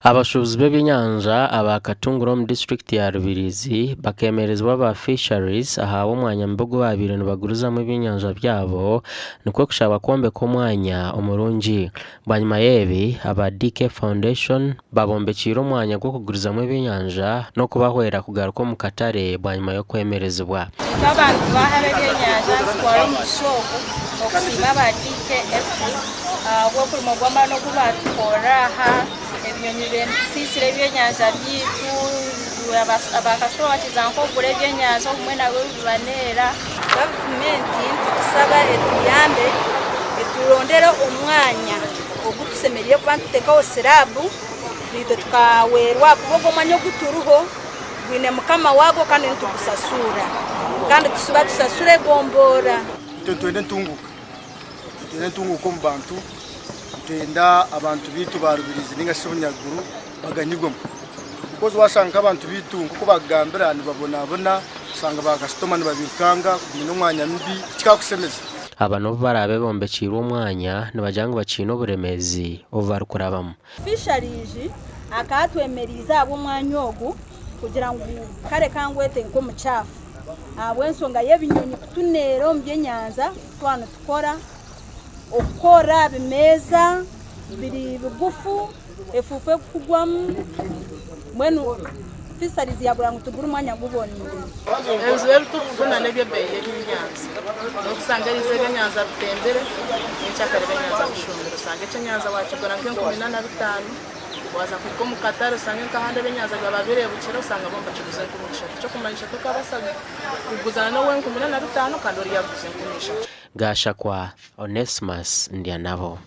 Abashubuzi b'ebyenyanja aba Katunguru mu district ya Rubirizi bakemerezwa ba fisheries ahawe umwanya mbogo babiri nibagurizamu ebyenyanja byabo nikwo kushaba kwombeka omwanya omurungi. Bwanyuma yebi aba DK Foundation babombekire omwanya gwo kugurizamu ebyenyanja no kubahwera kugaruka mu katare bwanyuma yo kwemerezebwa. Abantu bahabe ebyenyanja twara mu shoko okusiba ba DKF bwokulimo gwamano kubatikoraha ebinyonyi bensisire ebyenyanja byitu abakasitoma bakizanko okugura ebyenyanja obumwe nabwe bibanera. Gavumenti tukusaba etuyambe eturondere omwanya ogutusemerire kuba ntutekaho sirabu bito tukawerwa kuba ogwo omwanya oguturuho gwine mukama wago kandi nitugusasura kandi tusuba tusasure gombora. Twende ntunguka mu bantu twenda abantu bitu ba Rubirizi ninga Nyaruguru baganyigoma kuko wasanga abantu bitu kuko bagambira nibabona sanga bakasitoma nibabikanga kumino mwanya mbi kikakusemeza. Abantu barabe bombekire umwanya nibajanga bacino buremezi over kurabamo. Fisheries akatwemeriza abo mwanya ogu kugira ngo kare kangwete nko mucafu abwensonga yebinyonyi kutunero mbyenyanza twana tukora okora bimeza biri bugufu efufe kugwamu mwenu fisheries yabura ngo tugura umwanya gubonire. Enzo tufuna nebye beye y'inyanza nokusanga ize byenyanza bitembere n'cyakare byenyanza bishumira usanga icyenyanza wakigura nke 15 waza kuko mu kataro usanga nkahanda byenyanza bababire bukira usanga bomba kiguze kumisha cyo kumanisha to kabasabye kuguzana no 15 kandi ori yaguze kumisha. Gasha kwa Onesimus Ndianabo.